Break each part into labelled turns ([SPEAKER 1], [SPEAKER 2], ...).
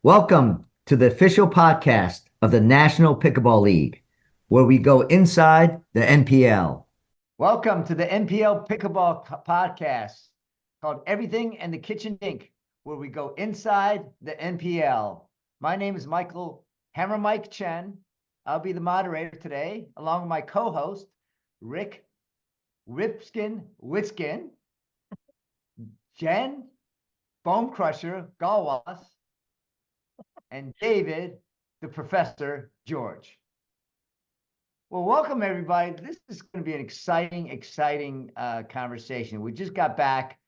[SPEAKER 1] Welcome to the official podcast of the National Pickleball League, where we go inside the NPL. Welcome to the NPL Pickleball podcast called Everything and the Kitchen Dink, where we go inside the NPL. My name is Hammer Mike Chen. I'll be the moderator today, along with my co-host, Rick Witsken, Jen Bone Crusher Gallwas, and David, the Professor George. Well, welcome everybody. This is going to be an exciting conversation. We just got back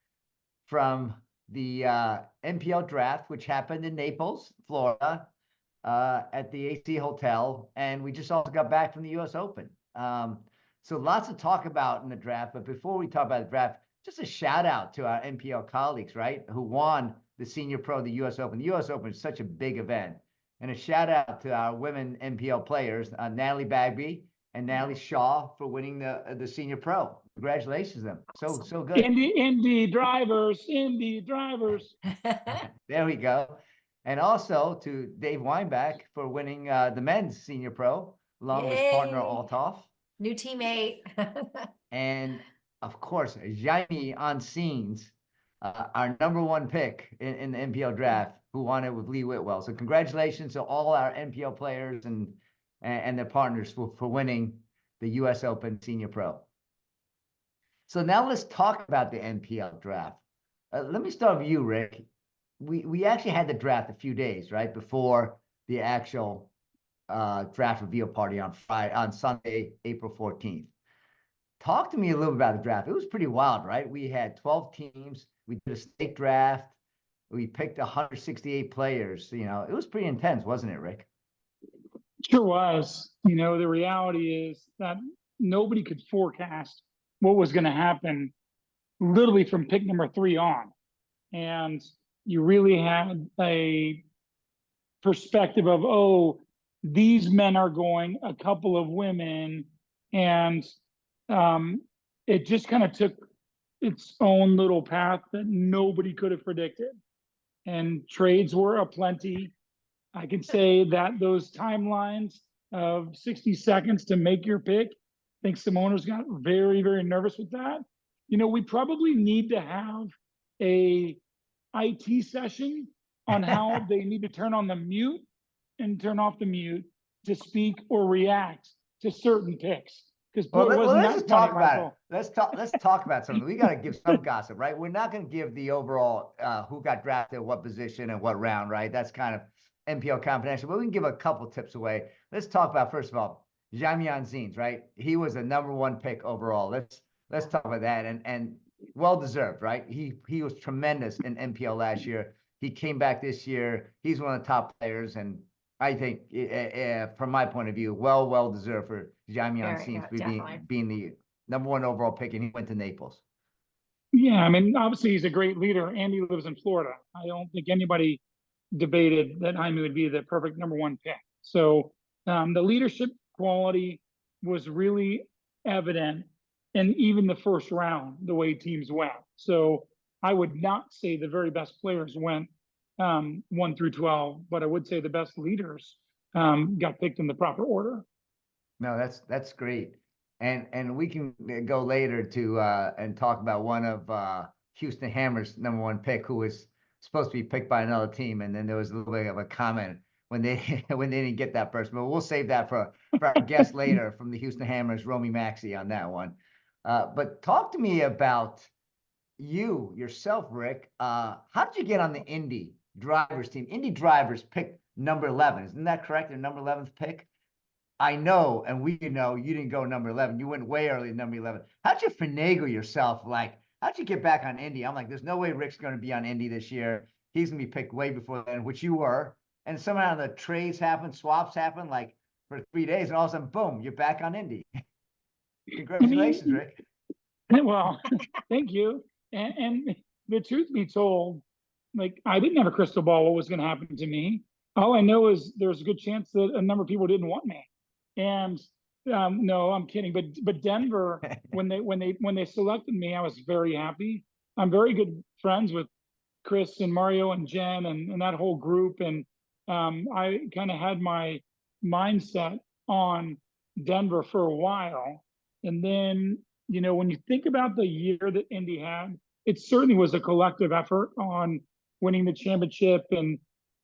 [SPEAKER 1] from the NPL draft, which happened in Naples, Florida, at the AC Hotel, and we just also got back from the U.S. Open. So lots to talk about in the draft. But before we talk about the draft, just a shout out to our NPL colleagues, right, who won the Senior Pro, the U.S. Open. The U.S. Open is such a big event. And a shout out to our women NPL players, Natalie Bagby and Natalie Shaw, for winning the Senior Pro. Congratulations to them. So good.
[SPEAKER 2] Indy drivers.
[SPEAKER 1] There we go. And also to Dave Weinbach for winning the men's Senior Pro, along with his partner Althoff.
[SPEAKER 3] New teammate.
[SPEAKER 1] And of course, Jaime on scenes, our number one pick in the NPL draft, who won it with Lee Whitwell. So congratulations to all our NPL players and their partners for winning the U.S. Open Senior Pro. So now let's talk about the NPL draft. Let me start with you, Rick. We actually had the draft a few days, right, before the actual draft reveal party on Sunday, April 14th. Talk to me a little bit about the draft. It was pretty wild, right? We had 12 teams. We did a state draft. We picked 168 players. You know, it was pretty intense, wasn't it, Rick?
[SPEAKER 2] Sure was. You know, the reality is that nobody could forecast what was going to happen literally from pick number 3 on. And you really had a perspective of, oh, these men are going, a couple of women, and it just kind of took its own little path that nobody could have predicted. And trades were aplenty. I can say that those timelines of 60 seconds to make your pick, I think some owners got very, very nervous with that. You know, we probably need to have a IT session on how they need to turn on the mute and turn off the mute to speak or react to certain picks. Because
[SPEAKER 1] let's just talk about it. Let's talk about something. We got to give some gossip, right? We're not going to give the overall who got drafted, what position, and what round, right? That's kind of NPL confidential. But we can give a couple tips away. Let's talk about, first of all, Jaime Zines, right? He was a number 1 pick overall. Let's talk about that, and well deserved, right? He was tremendous in NPL last year. He came back this year. He's one of the top players, and I think, from my point of view, well deserved for Jaime Zines being the number 1 overall pick, and he went to Naples.
[SPEAKER 2] Yeah, I mean, obviously he's a great leader, and he lives in Florida. I don't think anybody debated that Jaime would be the perfect number 1 pick. So the leadership quality was really evident in even the first round, the way teams went. So I would not say the very best players went 1 through 12, but I would say the best leaders got picked in the proper order.
[SPEAKER 1] No, that's great. And we can go later to and talk about one of Houston Hammer's number 1 pick, who was supposed to be picked by another team, and then there was a little bit of a comment when they didn't get that person. But we'll save that for our guest later from the Houston Hammers, Rommie Maxey, on that one. But talk to me about yourself, Rick. How did you get on the Indy drivers team? Indy drivers picked number 11. Isn't that correct? Their number 11th pick? I know, and we know you didn't go number 11. You went way early, number 11. How'd you finagle yourself? Like, how'd you get back on Indy? I'm like, there's no way Rick's going to be on Indy this year. He's going to be picked way before then, which you were. And somehow the trades happened, swaps happened, like for 3 days, and all of a sudden, boom, you're back on Indy. Congratulations, Rick.
[SPEAKER 2] Well, thank you. And the truth be told, like, I didn't have a crystal ball what was going to happen to me. All I know is there's a good chance that a number of people didn't want me. And no, I'm kidding. But Denver, when they selected me, I was very happy. I'm very good friends with Chris and Mario and Jen and that whole group. And I kind of had my mindset on Denver for a while. And then, when you think about the year that Indy had, it certainly was a collective effort on winning the championship and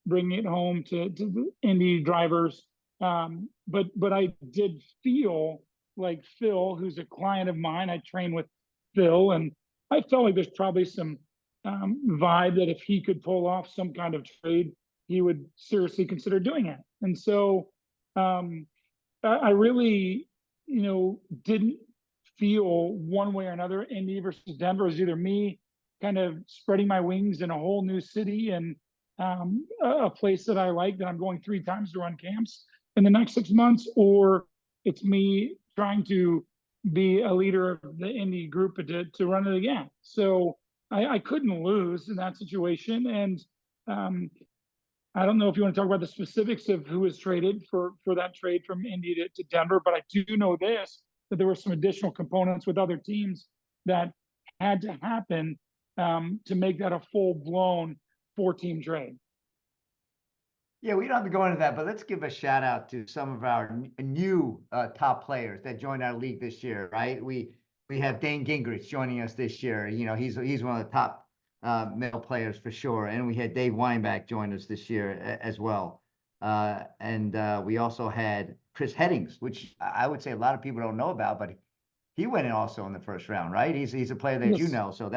[SPEAKER 2] bringing it home to the Indy drivers. But I did feel like Phil, who's a client of mine, I train with Phil, and I felt like there's probably some vibe that if he could pull off some kind of trade, he would seriously consider doing it. And so I really, didn't feel one way or another, Indy versus Denver. It was either me kind of spreading my wings in a whole new city and a place that I like that I'm going 3 times to run camps in the next 6 months, or it's me trying to be a leader of the Indy group to run it again. So I couldn't lose in that situation. And I don't know if you want to talk about the specifics of who was traded for that trade from Indy to Denver, but I do know this, that there were some additional components with other teams that had to happen to make that a full-blown 4-team trade.
[SPEAKER 1] Yeah, we don't have to go into that, but let's give a shout out to some of our new top players that joined our league this year, right? We have Dane Gingrich joining us this year. He's one of the top male players for sure. And we had Dave Weinbach join us this year as well. And we also had Chris Headings, which I would say a lot of people don't know about, but he went in also in the first round, right? He's a player that
[SPEAKER 2] Yes.
[SPEAKER 1] so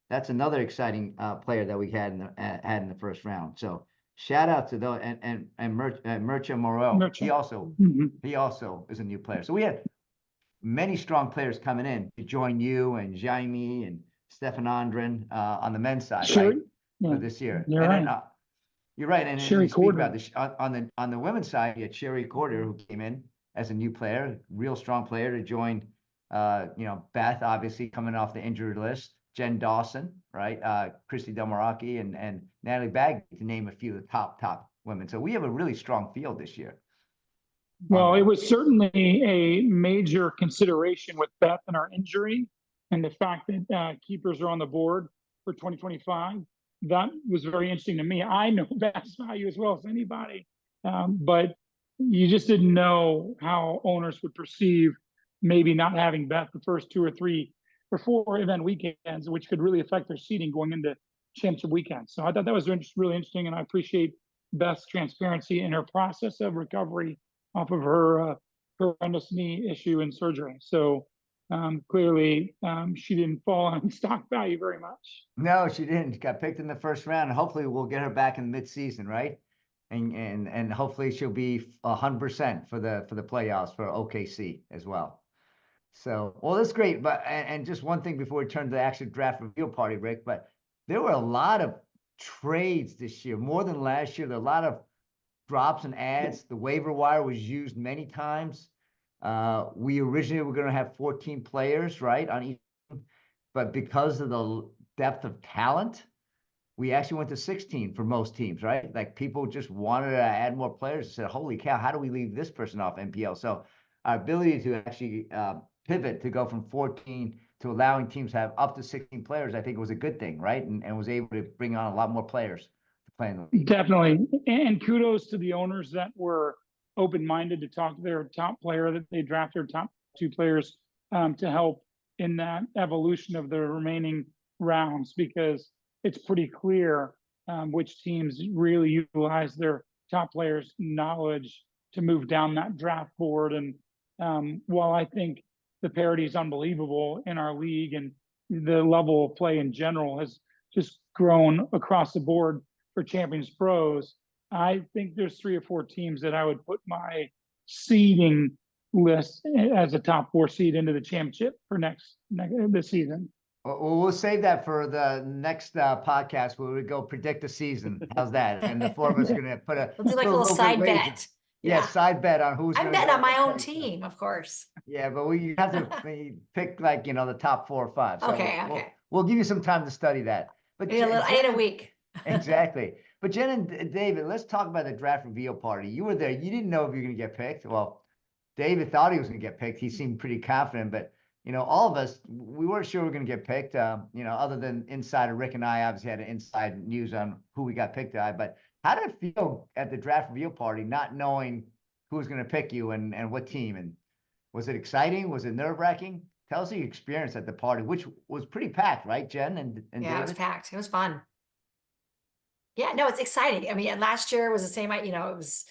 [SPEAKER 1] that's another exciting player that we had in the first round. So shout out to those and Mircea Moreau.
[SPEAKER 2] Mircea.
[SPEAKER 1] He also is a new player. So we had many strong players coming in to join you and Jaime and Stefan Andren on the men's side,
[SPEAKER 2] Sure.
[SPEAKER 1] right?
[SPEAKER 2] Yeah.
[SPEAKER 1] For this year.
[SPEAKER 2] You're
[SPEAKER 1] and
[SPEAKER 2] right.
[SPEAKER 1] Then, you're right. And
[SPEAKER 2] Sherry
[SPEAKER 1] you speak
[SPEAKER 2] Corder.
[SPEAKER 1] about this on the women's side, you had Sherry Corder, who came in as a new player, real strong player to join. Beth obviously coming off the injured list, Jen Dawson, right? Christy Delmaraki and Natalie Bagby, to name a few of the top women. So we have a really strong field this year.
[SPEAKER 2] Well, it was certainly a major consideration with Beth and her injury and the fact that keepers are on the board for 2025. That was very interesting to me. I know Beth's value as well as anybody, but you just didn't know how owners would perceive maybe not having Beth the first 2 or 3 or 4 event weekends, which could really affect their seating going into championship weekend. So I thought that was really interesting, and I appreciate Beth's transparency in her process of recovery off of her horrendous knee issue and surgery. So clearly she didn't fall on stock value very much.
[SPEAKER 1] No, she didn't. She got picked in the first round. Hopefully we'll get her back in mid-season, right? And hopefully she'll be 100% for the playoffs for OKC as well. So, well, that's great. But and just one thing before we turn to the actual draft reveal party, Rick, but there were a lot of trades this year, more than last year. There were a lot of drops and adds. The waiver wire was used many times. We originally were going to have 14 players, right, on each, but because of the depth of talent, we actually went to 16 for most teams, right? Like people just wanted to add more players and said, holy cow, how do we leave this person off NPL? So our ability to actually pivot to go from 14 to allowing teams to have up to 16 players, I think was a good thing, right? And was able to bring on a lot more players to play in the league.
[SPEAKER 2] Definitely. And kudos to the owners that were open-minded to talk to their top player that they drafted, top 2 players to help in that evolution of the remaining rounds, because it's pretty clear which teams really utilize their top players' knowledge to move down that draft board. And while I think the parity is unbelievable in our league and the level of play in general has just grown across the board for Champions Pros, I think there's 3 or 4 teams that I would put my seeding list as a top 4 seed into the championship for this season.
[SPEAKER 1] Well, we'll save that for the next podcast where we go predict the season. How's that? And the 4 of us are going to put
[SPEAKER 3] we'll do like a little side bet.
[SPEAKER 1] Yeah, side bet on who's.
[SPEAKER 3] I bet on my own team, of course.
[SPEAKER 1] Yeah, but you have to pick like the top 4 or 5. So
[SPEAKER 3] okay.
[SPEAKER 1] We'll give you some time to study that. But
[SPEAKER 3] I had a week.
[SPEAKER 1] Exactly. But Jen and David, let's talk about the draft reveal party. You were there. You didn't know if you were going to get picked. Well, David thought he was going to get picked. He seemed pretty confident, but all of us, we weren't sure we were going to get picked. Other than insider Rick and I obviously had inside news on who we got picked by. But How did it feel at the draft reveal party, not knowing who was going to pick you and what team? And was it exciting? Was it nerve-wracking? Tell us your experience at the party, which was pretty packed, right, Jen and
[SPEAKER 3] Yeah, it was
[SPEAKER 1] David?
[SPEAKER 3] packed. It was fun. Yeah, no, it's exciting. I mean, last year was the same, it was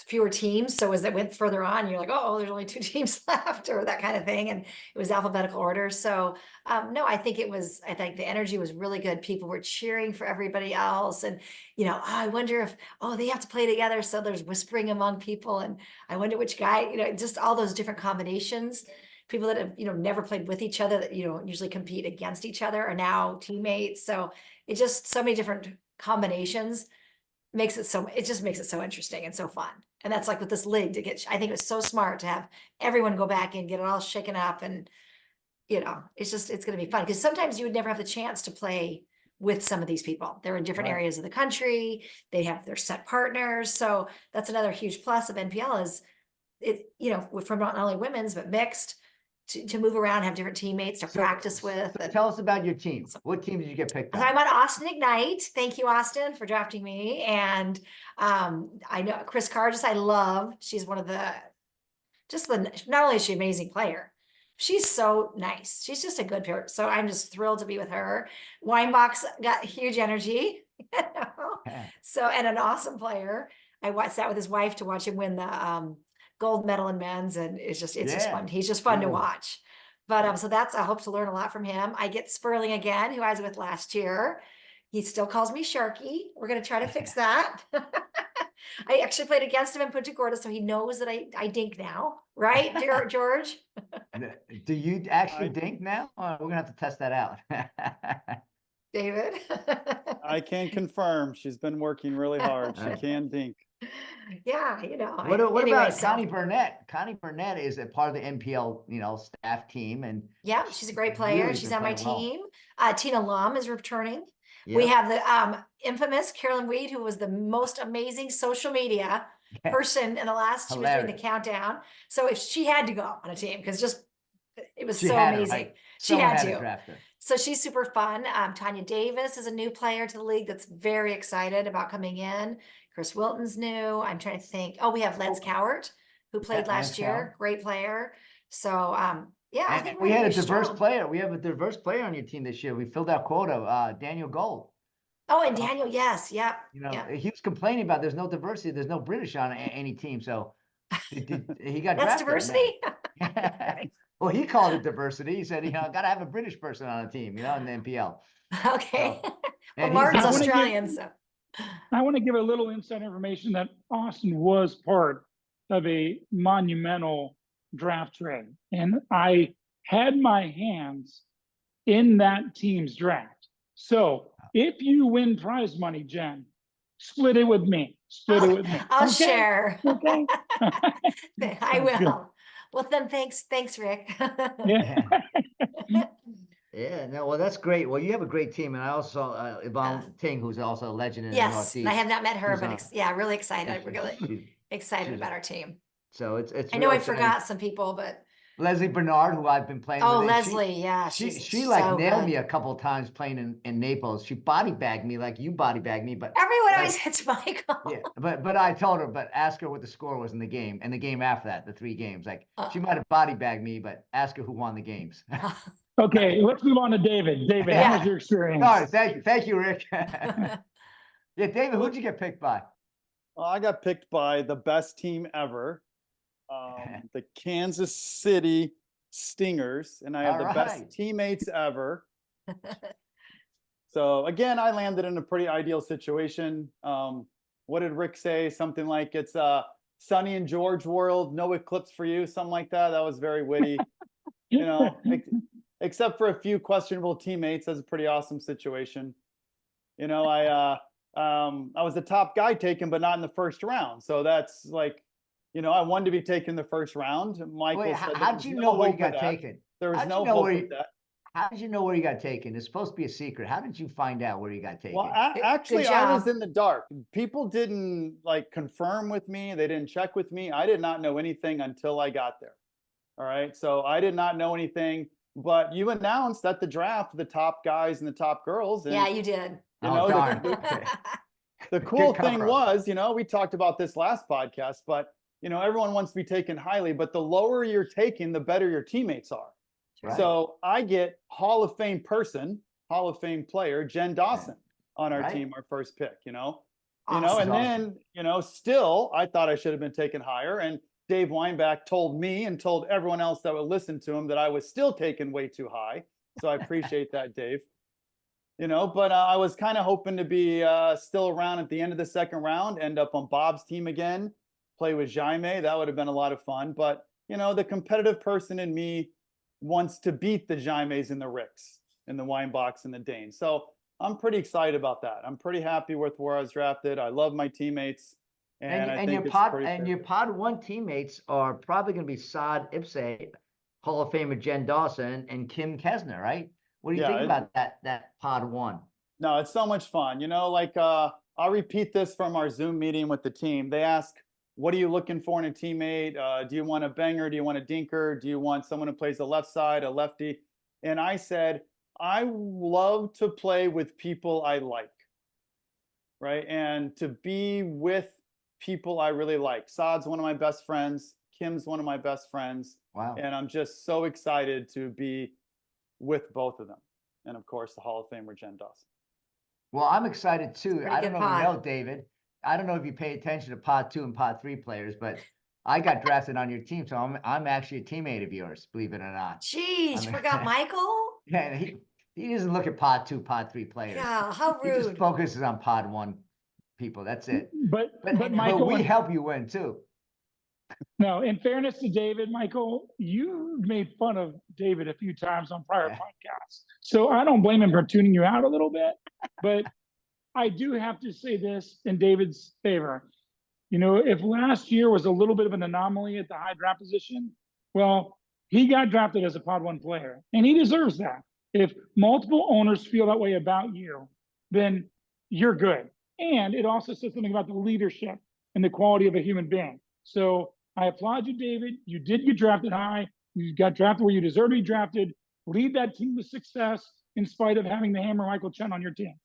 [SPEAKER 3] fewer teams. So as it went further on, you're like, oh, there's only 2 teams left or that kind of thing. And it was alphabetical order. So no, I think the energy was really good. People were cheering for everybody else. And, oh, I wonder if, they have to play together. So there's whispering among people. And I wonder which guy, just all those different combinations. People that have, never played with each other that, usually compete against each other are now teammates. So it just so many different combinations it just makes it so interesting and so fun. And that's like with this league I think it was so smart to have everyone go back and get it all shaken up. And, it's going to be fun because sometimes you would never have the chance to play with some of these people. They're in different areas of the country. They have their set partners. So that's another huge plus of NPL is from not only women's, but mixed to move around, have different teammates to practice with.
[SPEAKER 1] So tell us about your team. What team did you get picked
[SPEAKER 3] So
[SPEAKER 1] on?
[SPEAKER 3] I'm on Austin Ignite. Thank you, Austin, for drafting me. And I know Chris Cargis, I love. She's one of not only is she an amazing player, she's so nice. She's just a good player. So I'm just thrilled to be with her. Weinbach's got huge energy. So, and an awesome player. I sat with his wife to watch him win the gold medal in men's, and it's just fun. He's just fun to watch. But I hope to learn a lot from him. I get Sperling again, who I was with last year. He still calls me Sharky. We're going to try to fix that. I actually played against him in Punta Gorda, so he knows that I dink now, right, George?
[SPEAKER 1] Do you actually dink now? We're going to have to test that out.
[SPEAKER 3] David?
[SPEAKER 4] I can confirm. She's been working really hard. She can dink.
[SPEAKER 3] Yeah,
[SPEAKER 1] What about Connie Burnett? Connie Burnett is a part of the NPL, staff team, and
[SPEAKER 3] yeah, she's a great player.
[SPEAKER 1] really
[SPEAKER 3] She's
[SPEAKER 1] been
[SPEAKER 3] on my
[SPEAKER 1] playing
[SPEAKER 3] team. Tina Lum is returning.
[SPEAKER 1] Yep.
[SPEAKER 3] We have the infamous Carolyn Weed, who was the most amazing social media person in the last. She was doing the countdown. So if she had to go on a team, because it was so amazing.
[SPEAKER 1] Right?
[SPEAKER 3] She had to.
[SPEAKER 1] Draft her.
[SPEAKER 3] So she's super fun. Tanya Davis is a new player to the league that's very excited about coming in. Chris Wilton's new. I'm trying to think. Oh, we have Lance Cowart, who played last year. Great player. So yeah, I think
[SPEAKER 1] we had a diverse player. We have a diverse player on your team this year. We filled our quota. Daniel Gold.
[SPEAKER 3] Oh, and Daniel, yes, yep.
[SPEAKER 1] He was complaining about there's no diversity. There's no British on any team. So he got
[SPEAKER 3] That's
[SPEAKER 1] drafted.
[SPEAKER 3] diversity.
[SPEAKER 1] Well, he called it diversity. He said, got to have a British person on a team, in the NPL.
[SPEAKER 3] Okay.
[SPEAKER 1] So,
[SPEAKER 3] well, Martin's Australian, so.
[SPEAKER 2] I want to give a little inside information that Austin was part of a monumental draft trade. And I had my hands in that team's draft. So if you win prize money, Jen, split it with me.
[SPEAKER 3] I'll share.
[SPEAKER 2] Okay.
[SPEAKER 3] I will. Well, then thanks, Rick.
[SPEAKER 2] Yeah.
[SPEAKER 1] Yeah, no, well, that's great. Well, you have a great team, and I also Yvonne Ting, who's also a legend in the Northeast.
[SPEAKER 3] Yes, I have not met her, but really excited.
[SPEAKER 1] She's-
[SPEAKER 3] We're really excited about our team.
[SPEAKER 1] So it's.
[SPEAKER 3] I know
[SPEAKER 1] real
[SPEAKER 3] I
[SPEAKER 1] exciting.
[SPEAKER 3] forgot some people, but
[SPEAKER 1] Leslie Bernard, who I've been playing
[SPEAKER 3] oh,
[SPEAKER 1] with.
[SPEAKER 3] Leslie, yeah,
[SPEAKER 1] She
[SPEAKER 3] so
[SPEAKER 1] nailed
[SPEAKER 3] good.
[SPEAKER 1] me a couple of times playing in Naples. She body bagged me like you body bagged me, but
[SPEAKER 3] Everyone always hits Michael.
[SPEAKER 1] yeah, but I told her, but ask her what the score was in the game and the game after that, the 3 games. Like she might have body bagged me, but ask her who won the games.
[SPEAKER 2] Okay, let's move on to David. David, how was your experience?
[SPEAKER 1] Sorry, thank you, Rick. Yeah, David, who'd you get picked by?
[SPEAKER 4] Well, I got picked by the best team ever, the Kansas City Stingers, and I have the best teammates ever. So again, I landed in a pretty ideal situation. What did Rick say? Something like it's sunny in George world, no eclipse for you, something like that. That was very witty. Except for a few questionable teammates, that's a pretty awesome situation. I was the top guy taken, but not in the first round. So that's like, I wanted to be taken in the first round. Michael
[SPEAKER 1] Wait,
[SPEAKER 4] said
[SPEAKER 1] how did you know where you got taken?
[SPEAKER 4] There was no hope of that.
[SPEAKER 1] How did you know where you got taken? It's supposed to be a secret. How did you find out where you got taken?
[SPEAKER 4] Well, actually, I was in the dark. People didn't confirm with me. They didn't check with me. I did not know anything until I got there. All right. So I did not know anything, but you announced at the draft the top guys and the top girls. And,
[SPEAKER 3] yeah, you did.
[SPEAKER 1] Darn.
[SPEAKER 4] the cool
[SPEAKER 1] Good
[SPEAKER 4] thing
[SPEAKER 1] cover-up.
[SPEAKER 4] was, we talked about this last podcast, but everyone wants to be taken highly, but the lower you're taken, the better your teammates are.
[SPEAKER 1] Right.
[SPEAKER 4] So I get Hall of Fame person, Hall of Fame player, Jen Dawson on our
[SPEAKER 1] Right.
[SPEAKER 4] team, our first pick,
[SPEAKER 3] Awesome.
[SPEAKER 4] and then, still I thought I should have been taken higher. And Dave Weinbach told me and told everyone else that would listen to him that I was still taken way too high. So I appreciate that, Dave. But I was kind of hoping to be still around at the end of the second round, end up on Bob's team again, play with Jaime. That would have been a lot of fun. But, the competitive person in me wants to beat the Jaimes and the Ricks and the Weinbachs and the Danes. So I'm pretty excited about that. I'm pretty happy with where I was drafted. I love my teammates. And I think
[SPEAKER 1] your
[SPEAKER 4] it's
[SPEAKER 1] pod
[SPEAKER 4] pretty
[SPEAKER 1] and
[SPEAKER 4] fair.
[SPEAKER 1] your pod one teammates are probably going to be Saad Ipse, Hall of Famer Jen Dawson, and Kim Kesner, right? What do you
[SPEAKER 4] Yeah,
[SPEAKER 1] think about that pod one?
[SPEAKER 4] No, it's so much fun. I'll repeat this from our Zoom meeting with the team. They ask, what are you looking for in a teammate? Do you want a banger? Do you want a dinker? Do you want someone who plays the left side, a lefty? And I said, I love to play with people I like, right? And to be with people I really like. Saad's one of my best friends. Kim's one of my best friends.
[SPEAKER 1] Wow.
[SPEAKER 4] And I'm just so excited to be with both of them. And of course, the Hall of Famer, Jen Dawson.
[SPEAKER 1] Well, I'm excited too.
[SPEAKER 3] Pretty
[SPEAKER 1] I don't
[SPEAKER 3] good
[SPEAKER 1] know if you
[SPEAKER 3] pod.
[SPEAKER 1] know, David. I don't know if you pay attention to pod 2 and pod 3 players, but I got drafted on your team, so I'm actually a teammate of yours, believe it or not.
[SPEAKER 3] Jeez, you forgot Michael?
[SPEAKER 1] Yeah, and he doesn't look at pod 2, pod 3 players.
[SPEAKER 3] Yeah, how
[SPEAKER 1] He just
[SPEAKER 3] rude.
[SPEAKER 1] focuses on pod 1 people. That's it.
[SPEAKER 2] But
[SPEAKER 3] I know.
[SPEAKER 2] Michael,
[SPEAKER 1] we help you win too.
[SPEAKER 2] no, in fairness to David, Michael, you made fun of David a few times on prior podcasts. So I don't blame him for tuning you out a little bit. But I do have to say this in David's favor. If last year was a little bit of an anomaly at the high draft position, well, he got drafted as a pod 1 player, and he deserves that. If multiple owners feel that way about you, then you're good. And it also says something about the leadership and the quality of a human being. So I applaud you, David. You did get drafted high. You got drafted where you deserve to be drafted. Lead that team to success in spite of having the hammer Michael Chen on your team.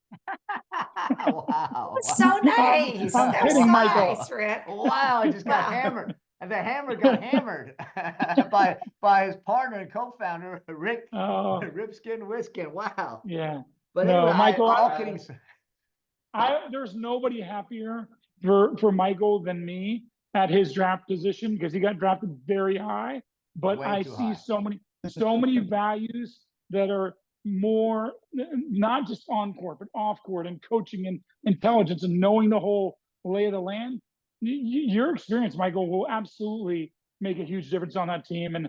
[SPEAKER 1] Wow.
[SPEAKER 3] That's so nice.
[SPEAKER 2] I'm
[SPEAKER 3] That
[SPEAKER 2] kidding,
[SPEAKER 3] was
[SPEAKER 2] Michael.
[SPEAKER 3] nice, Rick.
[SPEAKER 1] Wow, I just got
[SPEAKER 3] Wow.
[SPEAKER 1] hammered. And the hammer got hammered by his partner and co-founder, Rick
[SPEAKER 2] Oh,
[SPEAKER 1] Ripskin Witsken. Wow.
[SPEAKER 2] yeah.
[SPEAKER 1] But
[SPEAKER 2] No,
[SPEAKER 1] anyway,
[SPEAKER 2] Michael,
[SPEAKER 1] all kidding.
[SPEAKER 2] There's nobody happier for Michael than me at his draft position because he got drafted very high. But
[SPEAKER 1] Way
[SPEAKER 2] I
[SPEAKER 1] too
[SPEAKER 2] see
[SPEAKER 1] high.
[SPEAKER 2] so many values that are more not just on court but off court, and coaching and intelligence and knowing the whole lay of the land. Your experience, Michael, will absolutely make a huge difference on that team. And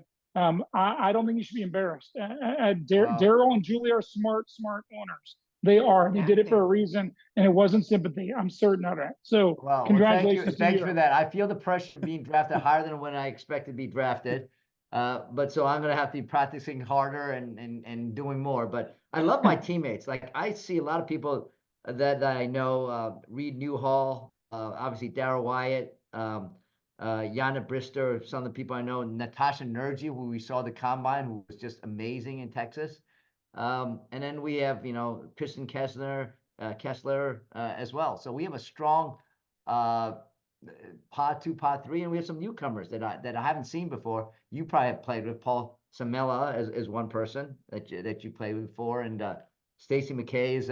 [SPEAKER 2] I don't think you should be embarrassed. Daryl and Julie are smart owners. They are. They did it for a reason, and it wasn't sympathy. I'm certain of that. So congratulations
[SPEAKER 1] thank you
[SPEAKER 2] to
[SPEAKER 1] for that. I feel the pressure of being drafted higher than when I expected to be drafted. But so I'm going to have to be practicing harder and doing more. But I love my teammates. Like I see a lot of people that I know, Reed Newhall, obviously Darryl Wyatt, Yana Brister, some of the people I know, Natasha Nergy, who we saw the combine, who was just amazing in Texas. And then we have, Kristen Kessler as well. So we have a strong pod 2, pod 3, and we have some newcomers that I haven't seen before. You probably have played with Paul Samela as one person that you played with before, and Stacy McKay is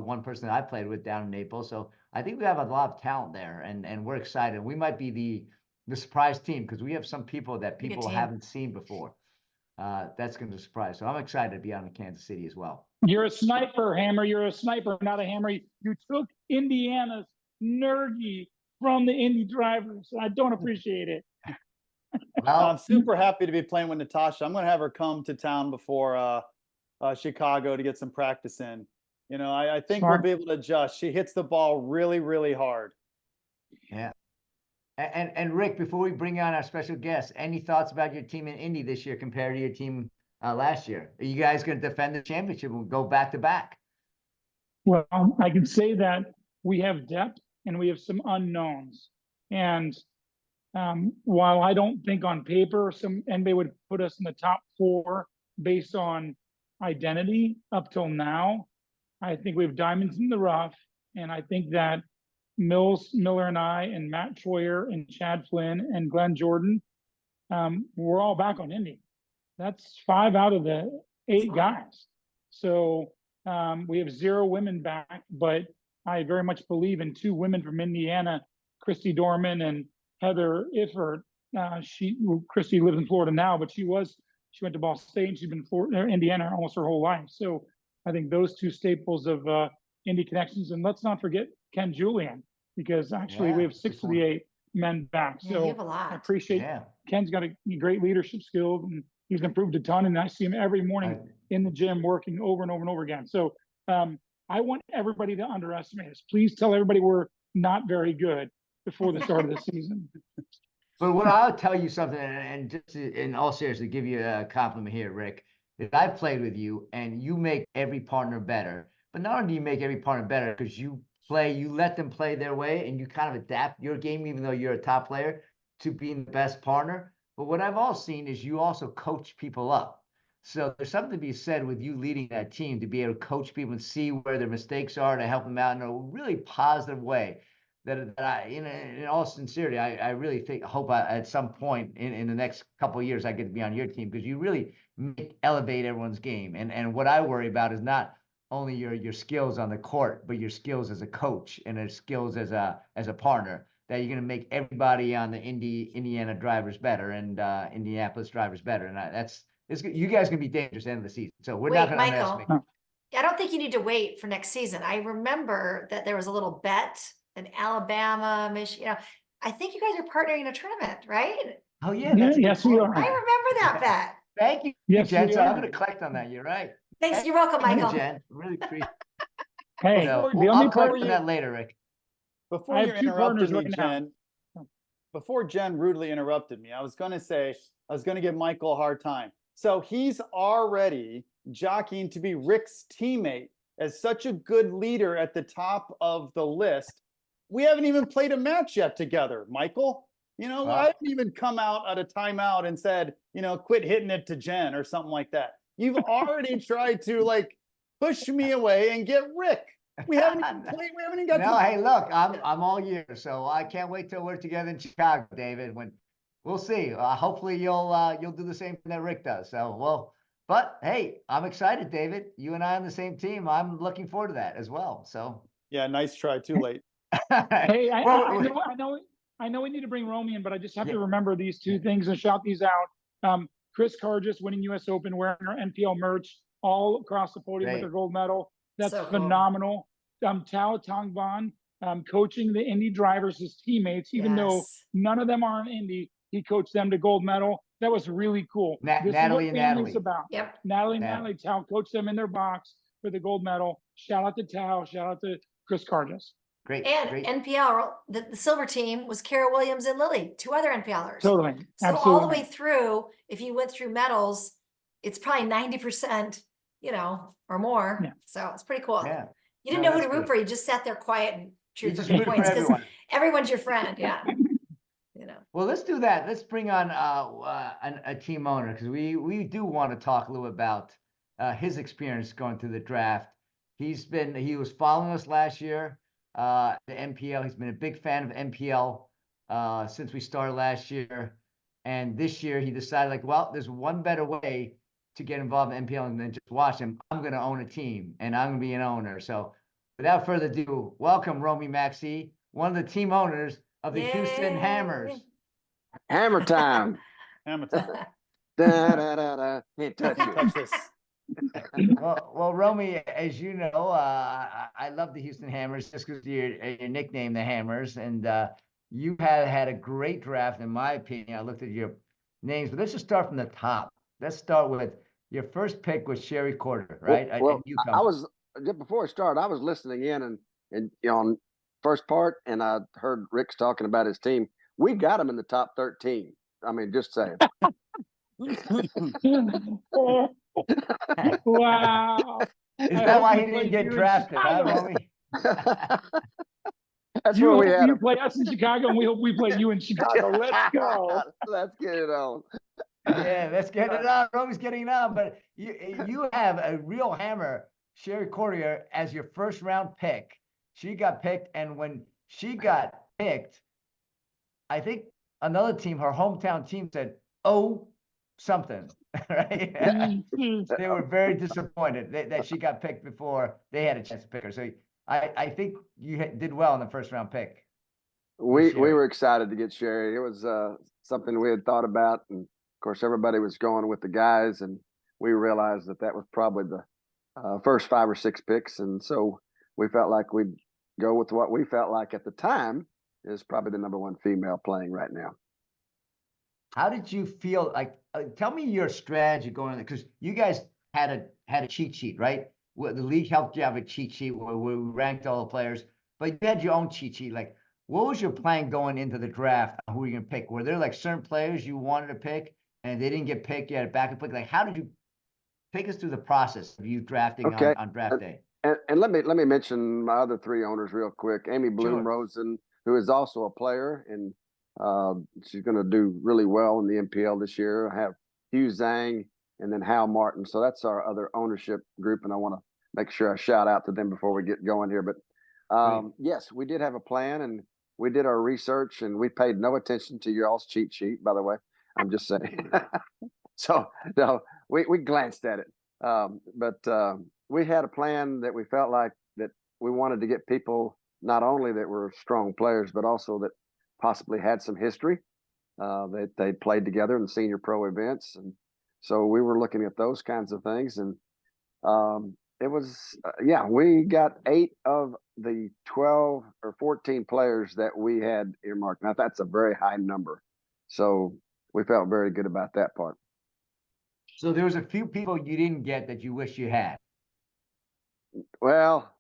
[SPEAKER 1] one person that I played with down in Naples. So I think we have a lot of talent there, and we're excited. We might be the surprise team because we have some people that people haven't seen before. That's going to surprise. So I'm excited to be out in Kansas City as well.
[SPEAKER 2] You're a sniper, Hammer. You're a sniper, not a hammer. You took Indiana's Nergy from the Indy drivers. I don't appreciate it.
[SPEAKER 1] Well,
[SPEAKER 4] I'm super happy to be playing with Natasha. I'm going to have her come to town before Chicago to get some practice in. I think we'll be able to adjust. She hits the ball really, really hard.
[SPEAKER 1] Yeah. And Rick, before we bring on our special guest, any thoughts about your team in Indy this year compared to your team last year? Are you guys going to defend the championship and go back to back?
[SPEAKER 2] Well, I can say that we have depth and we have some unknowns. And while I don't think on paper anybody would put us in the top 4 based on identity up till now, I think we have diamonds in the rough. And I think that Mills, Miller and I, and Matt Troyer, and Chad Flynn, and Glenn Jordan, we're all back on Indy. That's 5 out of the 8 guys. So we have 0 women back, but I very much believe in 2 women from Indiana, Christy Dorman and Heather Iffert. Christy lives in Florida now, but she went to Ball State and she's been Indiana almost her whole life. So I think those 2 staples of Indy connections. And let's not forget Ken Julian, because actually we have 6 of the 8 men back.
[SPEAKER 3] Yeah, you
[SPEAKER 2] So
[SPEAKER 3] have a lot.
[SPEAKER 2] I appreciate Ken's got a great leadership skills, and he's improved a ton. And I see him every morning in the gym working over and over and over again. So I want everybody to underestimate us. Please tell everybody we're not very good before the start of the season.
[SPEAKER 1] But what I'll tell you something, and just in all seriousness, give you a compliment here, Rick, that I've played with you and you make every partner better. But not only do you make every partner better, because you let them play their way and you kind of adapt your game, even though you're a top player, to being the best partner. But what I've also seen is you also coach people up. So there's something to be said with you leading that team, to be able to coach people and see where their mistakes are, to help them out in a really positive way. That I, in all sincerity, I really hope at some point in the next couple of years I get to be on your team, because you really elevate everyone's game. And what I worry about is not only your skills on the court, but your skills as a coach and your skills as a partner. That you're going to make everybody on the Indiana drivers better and Indianapolis drivers better. And you guys can be dangerous at the end of the season. So we're not going to underestimate.
[SPEAKER 3] I don't think you need to wait for next season. I remember that there was a little bet in Alabama, Michigan. I think you guys are partnering in a tournament, right?
[SPEAKER 1] Oh yeah,
[SPEAKER 2] yes, we are.
[SPEAKER 3] I remember that bet.
[SPEAKER 1] Thank you,
[SPEAKER 2] yes,
[SPEAKER 1] Jen. So I'm going to collect on that. You're right.
[SPEAKER 3] Thanks. You're welcome, Michael.
[SPEAKER 1] Jen, really appreciate.
[SPEAKER 2] Hey,
[SPEAKER 1] I'll collect on that later, Rick.
[SPEAKER 4] Before you interrupted me, Jen, before Jen rudely interrupted me, I was going to give Michael a hard time. So he's already jockeying to be Rick's teammate as such a good leader at the top of the list. We haven't even played a match yet together, Michael. Wow. I haven't even come out at a timeout and said, quit hitting it to Jen or something like that. You've already tried to push me away and get Rick. We haven't even played. We haven't even got.
[SPEAKER 1] No, hey, look, I'm all years, so I can't wait till we're together in Chicago, David. When we'll see. Hopefully you'll do the same thing that Rick does. So but hey, I'm excited, David. You and I on the same team. I'm looking forward to that as well. So
[SPEAKER 4] yeah, nice try. Too late.
[SPEAKER 2] Hey, I know we need to bring Rommie in, but I just have to remember these 2 things and shout these out. Chris Cargis winning U.S. Open, wearing our NPL merch all across the podium with their gold medal. That's so phenomenal. Tao Tongvan coaching the Indy drivers, his teammates, even though none of them are in Indy, he coached them to gold medal. That was really cool.
[SPEAKER 1] Natalie and Natalie.
[SPEAKER 2] About.
[SPEAKER 3] Yep.
[SPEAKER 2] Natalie, Tao coached them in their box for the gold medal. Shout out to Tao. Shout out to Chris Cargis.
[SPEAKER 3] Great. And NPL, the silver team was Kara Williams and Lily, 2 other NPLers.
[SPEAKER 2] Totally.
[SPEAKER 3] So
[SPEAKER 2] absolutely.
[SPEAKER 3] all the way through, if you went through medals, it's probably 90%, or more. Yeah. So it's pretty cool. Yeah. You didn't know who to root for. You just sat there quiet and cheered for points because everyone's your friend. Yeah.
[SPEAKER 1] Well, let's do that. Let's bring on a team owner, because we do want to talk a little about his experience going through the draft. He was following us last year, the NPL. He's been a big fan of NPL since we started last year. And this year he decided there's one better way to get involved in NPL and then just watch him. I'm going to own a team and I'm going to be an owner. So without further ado, welcome Rommie Maxey, one of the team owners of the Houston Hammers.
[SPEAKER 5] Hammer time.
[SPEAKER 4] Hammer time.
[SPEAKER 5] Da, da, da, da. Can't touch
[SPEAKER 4] this.
[SPEAKER 1] Well, Rommie, as you know, I love the Houston Hammers just because your nickname, the Hammers, and you had a great draft, in my opinion. I looked at your names, but let's just start from the top. Let's start with your first pick was Sherry Corder, right?
[SPEAKER 5] Well, I was just before I started, I was listening in and on first part, and I heard Rick's talking about his team. We got him in the top 13. I mean, just saying.
[SPEAKER 2] Wow.
[SPEAKER 1] Is that why he didn't get drafted, huh, Rommie?
[SPEAKER 5] That's where we had
[SPEAKER 2] you play us in Chicago, and we hope we play you in Chicago. Let's go.
[SPEAKER 5] Let's get it on.
[SPEAKER 1] Yeah, let's get it on. Rommie's getting it on, but you have a real hammer, Sherry Corder, as your first round pick. She got picked, and when she got picked. I think another team, her hometown team, said, "Oh, something," right? They were very disappointed that she got picked before they had a chance to pick her. So I think you did well in the first round pick.
[SPEAKER 5] We
[SPEAKER 1] Sherry.
[SPEAKER 5] were excited to get Sherry. It was something we had thought about, and of course everybody was going with the guys, and we realized that was probably the first 5 or 6 picks, and so we felt like we'd go with what we felt like at the time is probably the number 1 female playing right now.
[SPEAKER 1] How did you feel? Like, tell me your strategy going in, because you guys had a cheat sheet, right? The league helped you have a cheat sheet where we ranked all the players, but you had your own cheat sheet. Like, what was your plan going into the draft? Who were you gonna pick? Were there like certain players you wanted to pick and they didn't get picked? You had a backup pick. Like, how did you take us through the process of you drafting
[SPEAKER 5] Okay.
[SPEAKER 1] on draft day?
[SPEAKER 5] And let me mention my other 3 owners real quick. Amy Bloom-Rosen, who is also a player, and she's going to do really well in the MPL this year. I have Hugh Zhang and then Hal Martin. So that's our other ownership group, and I want to make sure I shout out to them before we get going here. But yes, we did have a plan, and we did our research, and we paid no attention to your all's cheat sheet, by the way. I'm just saying. So no, we glanced at it, but we had a plan that we felt like that we wanted to get people not only that were strong players, but also that possibly had some history. That they played together in the senior pro events, and so we were looking at those kinds of things. And it was we got 8 of the 12 or 14 players that we had earmarked. Now that's a very high number, so we felt very good about that part.
[SPEAKER 1] So there was a few people you didn't get that you wish you had.
[SPEAKER 5] Well,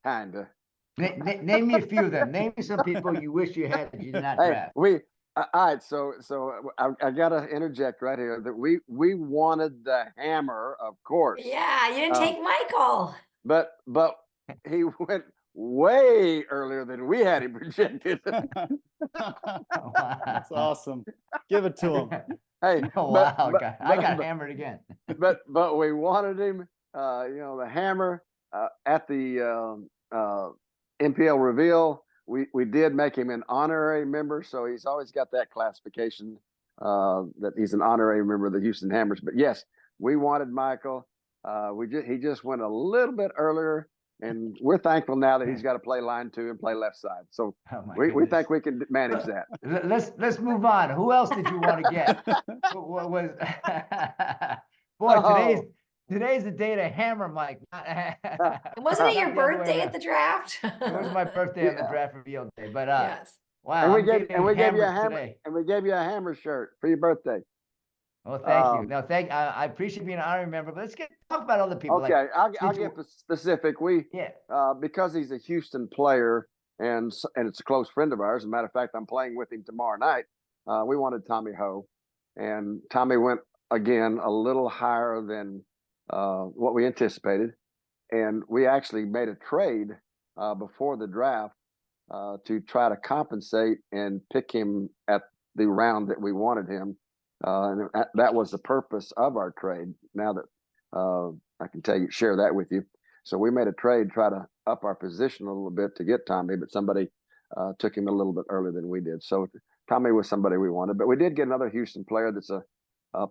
[SPEAKER 5] kinda.
[SPEAKER 1] Name me a few of them. Name me some people you wish you had that you did not draft.
[SPEAKER 5] All right. So I gotta interject right here that we wanted the Hammer, of course.
[SPEAKER 3] Yeah, you didn't take Michael.
[SPEAKER 5] But he went way earlier than we had him projected.
[SPEAKER 4] That's awesome. Give it to him.
[SPEAKER 5] Hey,
[SPEAKER 1] wow, I got hammered again.
[SPEAKER 5] but we wanted him, the Hammer at the MPL reveal. We did make him an honorary member, so he's always got that classification that he's an honorary member of the Houston Hammers. But yes, we wanted Michael. He just went a little bit earlier, and we're thankful now that he's got to play line 2 and play left side. So we think we can manage that.
[SPEAKER 1] Let's move on. Who else did you want to get? Boy, today's the day to hammer Mike.
[SPEAKER 3] Wasn't it your birthday at the draft?
[SPEAKER 1] It was my birthday on the draft reveal day. But
[SPEAKER 3] yes.
[SPEAKER 1] Wow.
[SPEAKER 5] And we gave you a hammer today. And we gave you a Hammer shirt for your birthday.
[SPEAKER 1] Well, thank you. No, I appreciate being an honorary member, but let's talk about other people.
[SPEAKER 5] Okay, I'll get specific. Because he's a Houston player and it's a close friend of ours. As a matter of fact, I'm playing with him tomorrow night. We wanted Tommy Ho, and Tommy went again a little higher than what we anticipated, and we actually made a trade before the draft to try to compensate and pick him at the round that we wanted him. And that was the purpose of our trade. Now that I can share that with you. So we made a trade, try to up our position a little bit to get Tommy, but somebody took him a little bit earlier than we did. So Tommy was somebody we wanted, but we did get another Houston player that's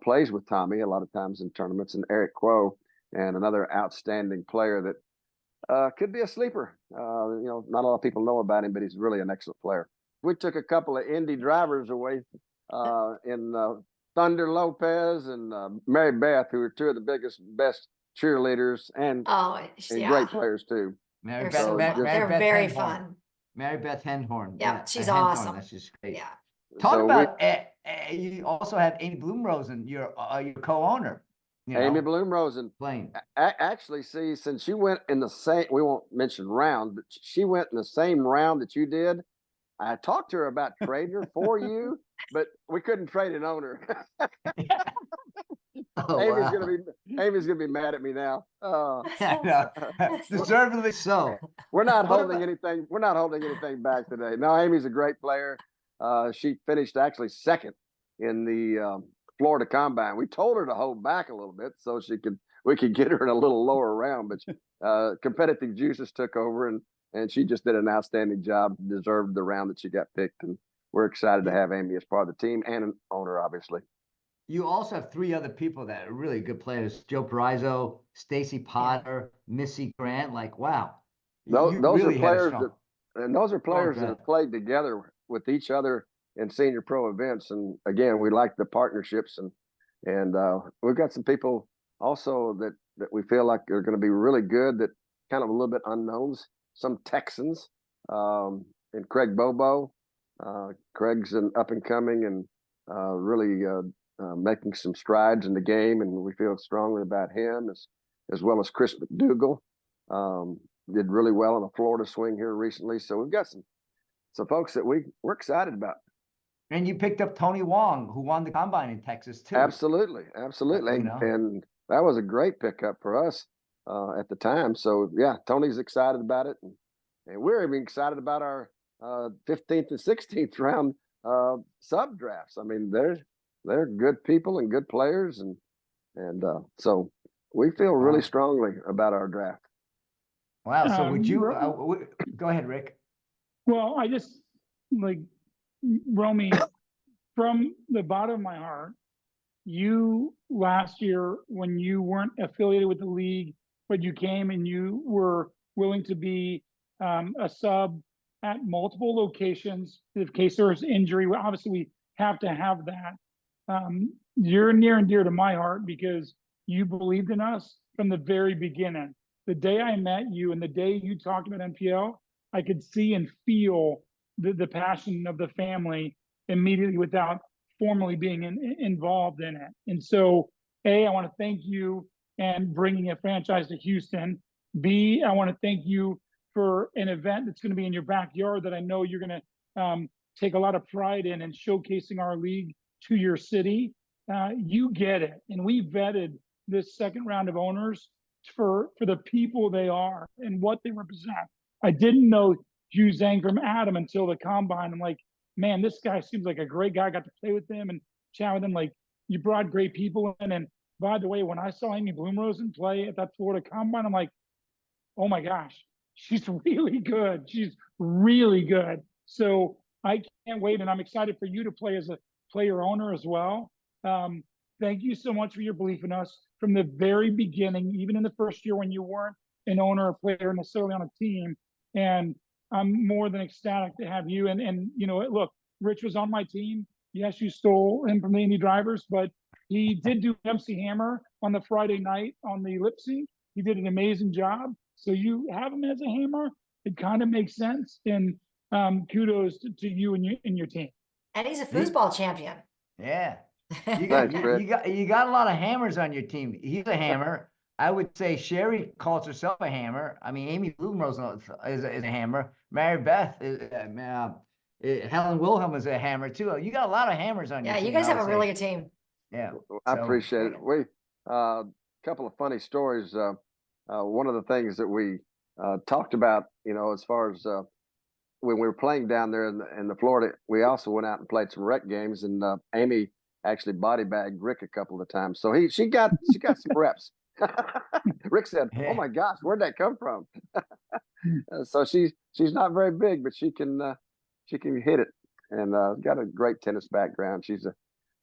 [SPEAKER 5] plays with Tommy a lot of times in tournaments, and Eric Quo, and another outstanding player that could be a sleeper. Not a lot of people know about him, but he's really an excellent player. We took a couple of Indy drivers away in Thunder Lopez and Mary Beth, who are 2 of the best cheerleaders and great players too.
[SPEAKER 3] They're very fun.
[SPEAKER 1] Mary Beth Henhorn.
[SPEAKER 3] Yeah, she's awesome.
[SPEAKER 1] That's just great.
[SPEAKER 3] Yeah.
[SPEAKER 1] Talk about you also have Amy Bloom-Rosen, your co-owner.
[SPEAKER 5] Amy Bloom-Rosen
[SPEAKER 1] playing.
[SPEAKER 5] Actually, see, since you went in the same, we won't mention round, but she went in the same round that you did. I talked to her about trading her for you, but we couldn't trade an owner. Amy's gonna be mad at me now.
[SPEAKER 1] Deservedly so.
[SPEAKER 5] We're not holding anything. We're not holding anything back today. No, Amy's a great player. She finished actually second in the Florida Combine. We told her to hold back a little bit so we could get her in a little lower round, but competitive juices took over, and and she just did an outstanding job, deserved the round that she got picked. And we're excited to have Amy as part of the team and an owner, obviously.
[SPEAKER 1] You also have 3 other people that are really good players: Joe Perizzo, Stacy Potter, Missy Grant. Like, wow,
[SPEAKER 5] Those,
[SPEAKER 1] you
[SPEAKER 5] those are
[SPEAKER 1] really had a
[SPEAKER 5] players
[SPEAKER 1] strong.
[SPEAKER 5] those are players that
[SPEAKER 1] draft.
[SPEAKER 5] have played together with each other in senior pro events. And again, we like the partnerships, and we've got some people also that we feel like are going to be really good, that kind of a little bit unknowns, some Texans, and Craig Bobo. Craig's an up and coming and really making some strides in the game, and we feel strongly about him, as well as Chris McDougal. Did really well on a Florida swing here recently. So we've got some folks that we're excited about.
[SPEAKER 1] And you picked up Tony Wong, who won the combine in Texas too.
[SPEAKER 5] Absolutely. And that was a great pickup for us at the time. So yeah, Tony's excited about it, and we're even excited about our 15th and 16th round sub drafts. I mean, they're good people and good players, and so we feel really strongly about our draft.
[SPEAKER 1] Wow. So would you go ahead, Rick?
[SPEAKER 2] Well, I just like Rommie, from the bottom of my heart, you last year, when you weren't affiliated with the league, but you came and you were willing to be a sub at multiple locations in case there was injury. Well, obviously, we have to have that. You're near and dear to my heart because you believed in us from the very beginning. The day I met you and the day you talked about NPL, I could see and feel the passion of the family immediately without formally being involved in it. And so, A, I want to thank you and bringing a franchise to Houston. B, I want to thank you for an event that's going to be in your backyard that I know you're going to take a lot of pride in and showcasing our league to your city. You get it. And we vetted this second round of owners for the people they are and what they represent. I didn't know Hugh Zhang from Adam until the combine. I'm like, man, this guy seems like a great guy. I got to play with him and chat with him. Like, you brought great people in. And by the way, when I saw Amy Bloomrosen play at that Florida combine, I'm like, oh my gosh, she's really good. She's really good. So I can't wait. And I'm excited for you to play as a player owner as well. Thank you so much for your belief in us from the very beginning, even in the first year when you weren't an owner or player necessarily on a team. And I'm more than ecstatic to have you. And you know, look, Rich was on my team. Yes, you stole him from the Indy Drivers, but he did do MC Hammer on the Friday night on the lip sync. He did an amazing job. So you have him as a hammer. It kind of makes sense. And kudos to you and your team.
[SPEAKER 3] And he's a foosball champion.
[SPEAKER 1] Yeah. You got a lot of hammers on your team. He's a hammer. I would say Sherry calls herself a hammer. I mean, Amy Bloomrose is a hammer. Mary Beth Helen Wilhelm is a hammer too. You got a lot of hammers on your team.
[SPEAKER 3] Yeah, you guys have a really good team.
[SPEAKER 1] Yeah.
[SPEAKER 5] I appreciate it. We couple of funny stories. One of the things that we talked about, you know, as far as when we were playing down there in the Florida, we also went out and played some rec games, and Amy actually body bagged Rick a couple of times. So she got some reps. Rick said, "Oh my gosh, where'd that come from?" So she's not very big, but she can hit it, and got a great tennis background. She's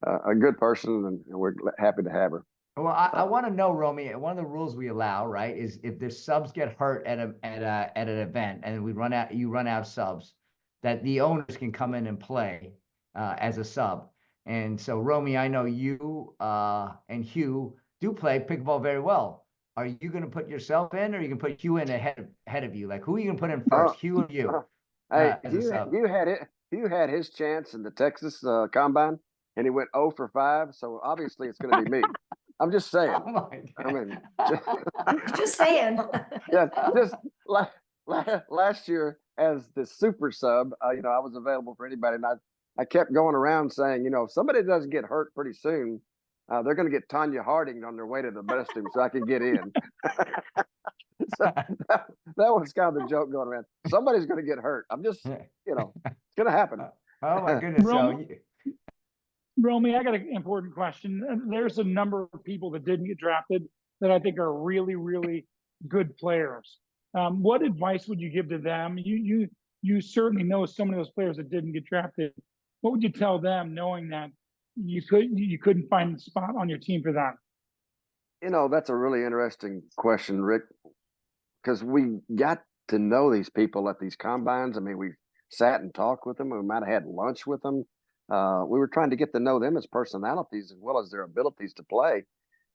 [SPEAKER 5] a good person, and we're happy to have her.
[SPEAKER 1] Well, I want to know, Rommie, one of the rules we allow, right, is if the subs get hurt at an event and you run out of subs, that the owners can come in and play as a sub. And so, Rommie, I know you and Hugh do play pickleball very well. Are you going to put yourself in, or are you going to put Hugh in ahead of you? Like, who are you going to put in first, Hugh or you?
[SPEAKER 5] Hey, Hugh had his chance in the Texas combine, and he went 0 for 5. So obviously, it's going to be me. I'm just saying.
[SPEAKER 1] Oh my God.
[SPEAKER 5] I mean,
[SPEAKER 3] just saying.
[SPEAKER 5] Yeah, just last year as the super sub, you know, I was available for anybody, and I kept going around saying, you know, if somebody doesn't get hurt pretty soon, they're going to get Tanya Harding on their way to the restroom so I can get in. So that was kind of the joke going around. Somebody's going to get hurt. I'm just, you know, it's going to happen.
[SPEAKER 1] Oh my goodness.
[SPEAKER 2] Rommie, I got an important question. There's a number of people that didn't get drafted that I think are really, really good players. What advice would you give to them? You certainly know so many of those players that didn't get drafted. What would you tell them, knowing that you couldn't find a spot on your team for them?
[SPEAKER 5] That's a really interesting question, Rick, because we got to know these people at these combines. I mean, we sat and talked with them. We might have had lunch with them. We were trying to get to know them as personalities as well as their abilities to play.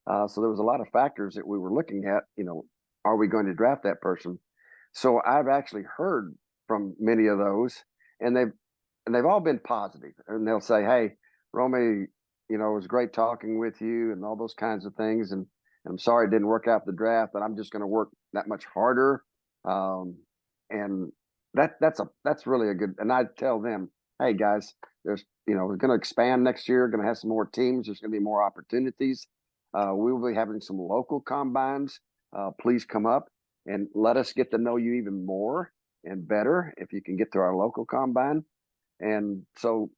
[SPEAKER 5] So there was a lot of factors that we were looking at. Are we going to draft that person? So I've actually heard from many of those, and they've all been positive. And they'll say, "Hey, Rommie, it was great talking with you," and all those kinds of things. And I'm sorry it didn't work out the draft, but I'm just going to work that much harder. And that's really a good. And I tell them, "Hey guys, there's we're going to expand next year. Going to have some more teams. There's going to be more opportunities. We will be having some local combines. Please come up and let us get to know you even more and better if you can get to our local combine." And so,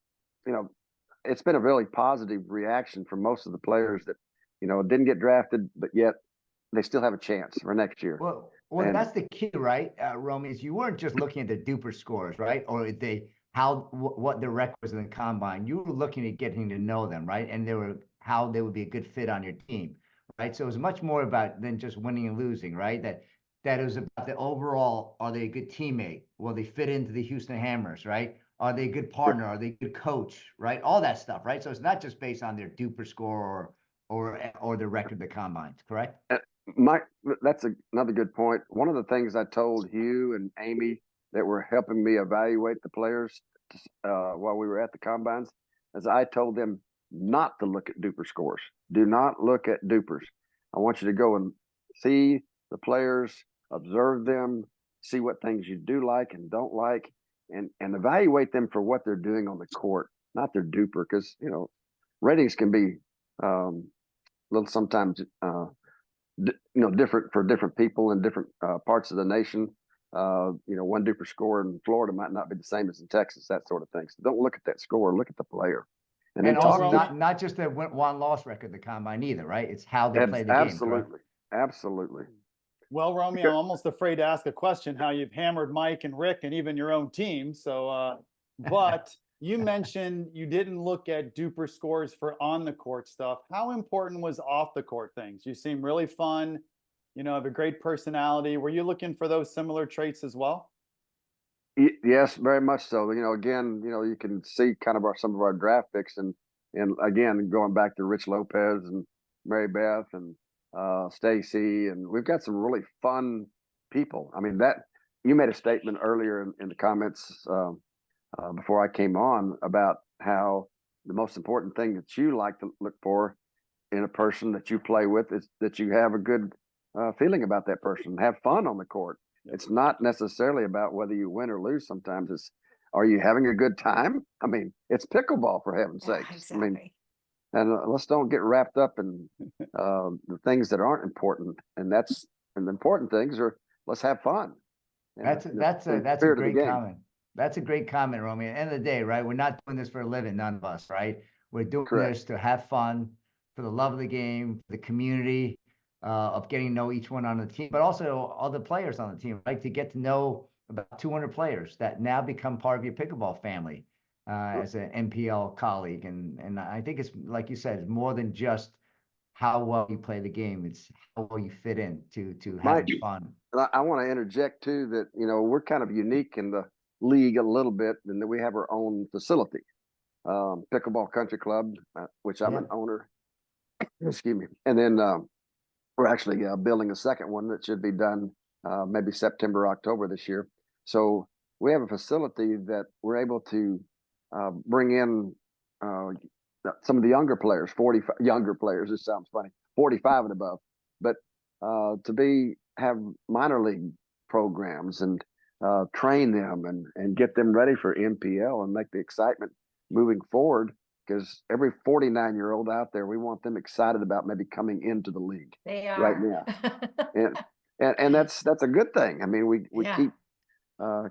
[SPEAKER 5] it's been a really positive reaction from most of the players that, didn't get drafted, but yet they still have a chance for next year.
[SPEAKER 1] Well, that's the key, right, Romy, is you weren't just looking at the duper scores, right? Or what the record was in the combine. You were looking at getting to know them, right? And how they would be a good fit on your team, right? So it was much more about than just winning and losing, right? That it was about the overall, are they a good teammate? Will they fit into the Houston Hammers, right? Are they a good partner? Are they a good coach, right? All that stuff, right? So it's not just based on their duper score or the record of the combines, correct?
[SPEAKER 5] Mike, that's another good point. One of the things I told Hugh and Amy that were helping me evaluate the players while we were at the combines is I told them not to look at duper scores. Do not look at dupers. I want you to go and see the players, observe them, see what things you do like and don't like, and evaluate them for what they're doing on the court, not their duper, because ratings can be little sometimes different for different people in different parts of the nation. One duper score in Florida might not be the same as in Texas, that sort of thing. So don't look at that score, look at the player.
[SPEAKER 1] And also not just the one-loss record, the combine either, right? It's how they play the game.
[SPEAKER 5] Absolutely.
[SPEAKER 4] Well, Rommie, I'm almost afraid to ask a question how you've hammered Mike and Rick and even your own team. So, but you mentioned you didn't look at duper scores for on the court stuff. How important was off the court things? You seem really fun, have a great personality. Were you looking for those similar traits as well?
[SPEAKER 5] Yes, very much so. Again, you can see kind of some of our draft picks, and again, going back to Rich Lopez and Mary Beth and Stacy, and we've got some really fun people. I mean, that you made a statement earlier in the comments before I came on about how the most important thing that you like to look for in a person that you play with is that you have a good feeling about that person, have fun on the court. Yep. It's not necessarily about whether you win or lose. Sometimes it's, are you having a good time? I mean, it's pickleball, for heaven's sake.
[SPEAKER 3] Exactly.
[SPEAKER 5] I mean, and let's don't get wrapped up in the things that aren't important. And the important things are, let's have fun.
[SPEAKER 1] That's a great comment. That's a great comment, Romy. At the end of the day, right? We're not doing this for a living, none of us, right? We're doing this to have fun, for the love of the game, for the community, of getting to know each one on the team, but also all the players on the team, right? To get to know about 200 players that now become part of your pickleball family as an NPL colleague. And I think it's, like you said, it's more than just how well you play the game. It's how well you fit in to having fun.
[SPEAKER 5] I want to interject too that, we're kind of unique in the league a little bit in that we have our own facility, Pickleball Country Club, which I'm an owner. Excuse me. And then we're actually building a second one that should be done maybe September, October this year. So we have a facility that we're able to bring in some of the younger players, 45 younger players. This sounds funny, 45 and above, but to have minor league programs and train them and get them ready for NPL and make the excitement moving forward. Because every 49-year-old out there, we want them excited about maybe coming into the league.
[SPEAKER 3] They are
[SPEAKER 5] right now, and that's a good thing. I mean, we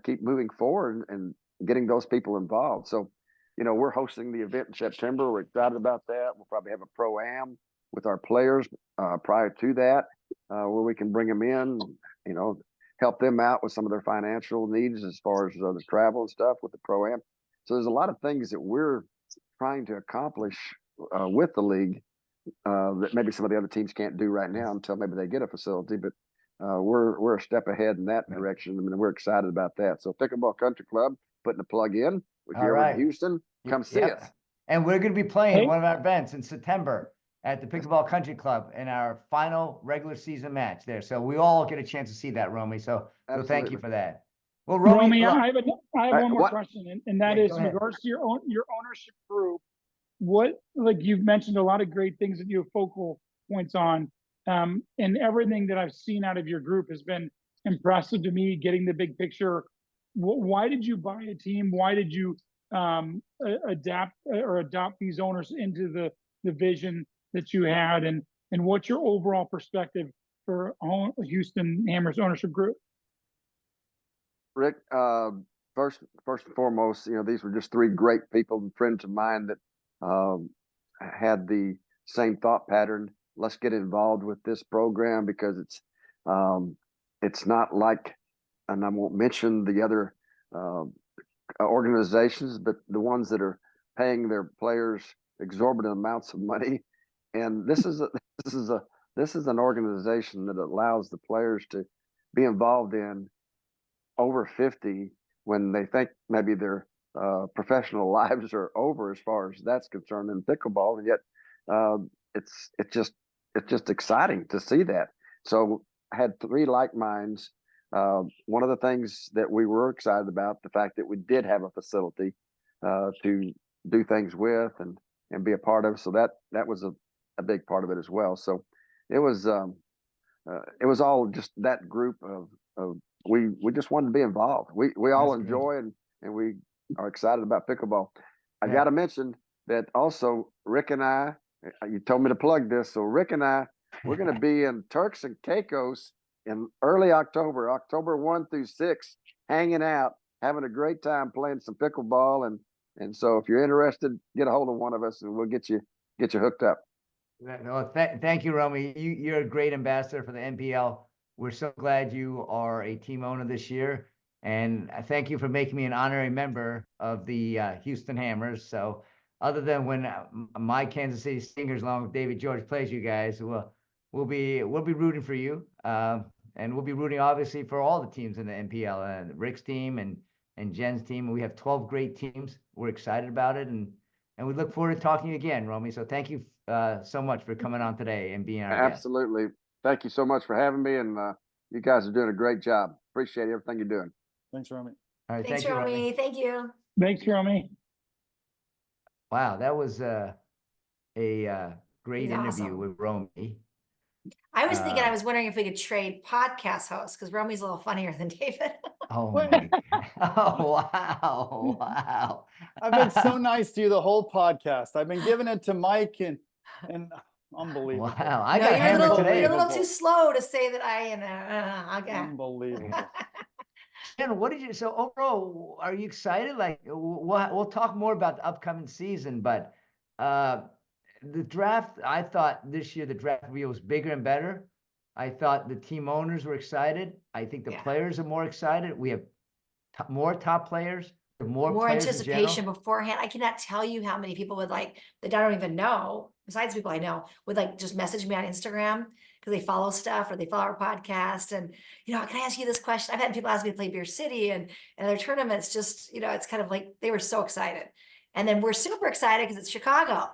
[SPEAKER 5] keep moving forward and getting those people involved. So, we're hosting the event in September. We're excited about that. We'll probably have a pro-am with our players prior to that, where we can bring them in, help them out with some of their financial needs as far as the travel and stuff with the Pro-Am. So there's a lot of things that we're trying to accomplish with the league that maybe some of the other teams can't do right now until maybe they get a facility. But we're a step ahead in that direction. I mean, we're excited about that. So Pickleball Country Club, putting the plug in. If you're ever in Houston, come see us.
[SPEAKER 1] And we're going to be playing one of our events in September at the Pickleball Country Club in our final regular season match there. So we all get a chance to see that, Rommie. So thank you for that. Well,
[SPEAKER 2] Rommie, I have one more question, and that is in
[SPEAKER 1] ahead.
[SPEAKER 2] regards to your ownership group. What, like you've mentioned a lot of great things that you have focal points on, and everything that I've seen out of your group has been impressive to me, getting the big picture. Why did you buy a team? Why did you adopt these owners into the vision that you had, and what's your overall perspective for Houston Hammers ownership group?
[SPEAKER 5] Rick, first and foremost, these were just three great people, friends of mine that had the same thought pattern. Let's get involved with this program because it's not like, and I won't mention the other organizations, but the ones that are paying their players exorbitant amounts of money. And this is an organization that allows the players to be involved in over 50 when they think maybe their professional lives are over as far as that's concerned in pickleball. And yet it's just exciting to see that. So I had three like minds. One of the things that we were excited about, the fact that we did have a facility to do things with and be a part of. So that was a big part of it as well. So it was all just that group of we just wanted to be involved. We all enjoy and we are excited about pickleball. I got to mention that also Rick and I, you told me to plug this. So Rick and I, we're going to be in Turks and Caicos in early October 1 through 6, hanging out, having a great time playing some pickleball. And so if you're interested, get a hold of one of us and we'll get you hooked up.
[SPEAKER 1] No, thank you, Rommie. You're a great ambassador for the NPL. We're so glad you are a team owner this year. And thank you for making me an honorary member of the Houston Hammers. So other than when my Kansas City Stingers, along with David George, plays you guys, we'll be rooting for you. And we'll be rooting, obviously, for all the teams in the NPL, and Rick's team and Jen's team. We have 12 great teams. We're excited about it. And we look forward to talking to you again, Rommie. So thank you so much for coming on today and being our guest.
[SPEAKER 5] Absolutely. Thank you so much for having me. And you guys are doing a great job. Appreciate everything you're doing.
[SPEAKER 4] Thanks, Rommie.
[SPEAKER 1] All right,
[SPEAKER 3] Thanks,
[SPEAKER 1] thank you,
[SPEAKER 3] Rommie. Thank you.
[SPEAKER 2] Thanks, Rommie.
[SPEAKER 1] Wow, that was a great interview
[SPEAKER 3] awesome.
[SPEAKER 1] with Rommie.
[SPEAKER 3] I was thinking, I was wondering if we could trade podcast hosts because Rommie's a little funnier than David.
[SPEAKER 1] Oh my! Oh wow!
[SPEAKER 4] I've been so nice to you the whole podcast. I've been giving it to Mike and unbelievable.
[SPEAKER 1] Wow, I got hammered today.
[SPEAKER 3] You're a little too slow to say that I
[SPEAKER 4] Unbelievable.
[SPEAKER 1] Chen, what did you? So overall, are you excited? Like, we'll talk more about the upcoming season, but the draft. I thought this year the draft wheel was bigger and better. I thought the team owners were excited. I think the players are more excited. We have more top players, more
[SPEAKER 3] anticipation beforehand. I cannot tell you how many people would that I don't even know, besides people I know, would just message me on Instagram because they follow stuff or they follow our podcast. And, can I ask you this question? I've had people ask me to play Beer City and their tournaments, just, it's kind of like they were so excited. And then we're super excited because it's Chicago.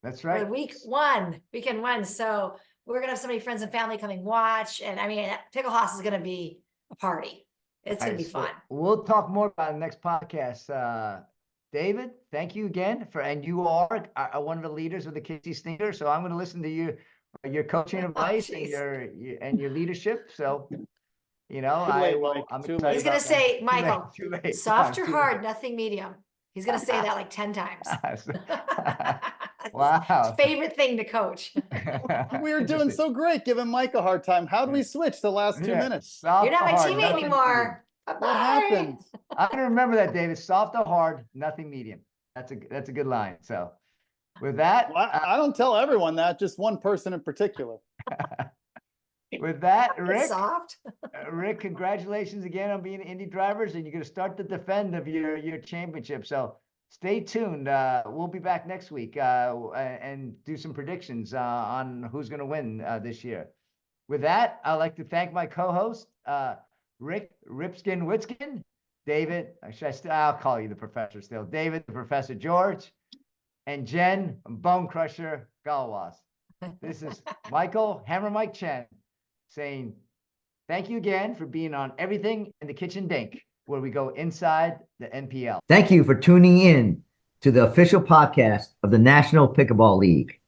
[SPEAKER 1] That's right.
[SPEAKER 3] Weekend one. So we're going to have so many friends and family coming watch. And I mean, Pickle House is going to be a party. It's going to be fun.
[SPEAKER 1] We'll talk more about it in the next podcast. David, thank you again and you are one of the leaders of the KC Stingers. So I'm going to listen to your coaching advice and your leadership. So, I'm excited.
[SPEAKER 3] He's going to say, Michael, soft or hard, nothing medium. He's going to say that 10 times.
[SPEAKER 1] Wow.
[SPEAKER 3] Favorite thing to coach.
[SPEAKER 4] We were doing so great, giving Mike a hard time. How do we switch the last 2 minutes?
[SPEAKER 3] You're not my teammate anymore.
[SPEAKER 4] What happened?
[SPEAKER 1] I can remember that, David. Soft or hard, nothing medium. That's a good line. So with that,
[SPEAKER 4] I don't tell everyone that, just one person in particular.
[SPEAKER 1] With that,
[SPEAKER 3] It's
[SPEAKER 1] Rick,
[SPEAKER 3] soft.
[SPEAKER 1] Rick, congratulations again on being Indy drivers, and you're going to start the defend of your championship. So stay tuned. We'll be back next week and do some predictions on who's going to win this year. With that, I'd like to thank my co-host, Rick Ripskin Witsken, David. I'll call you the professor still. David, the Professor George, and Jen, Bone Crusher Gallwas. This is Michael Hammer Mike Chen saying thank you again for being on Everything in the Kitchen Dink, where we go inside the NPL. Thank you for tuning in to the official podcast of the National Pickleball League.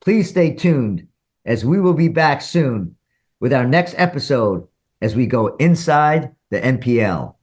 [SPEAKER 1] Please stay tuned as we will be back soon with our next episode as we go inside the NPL.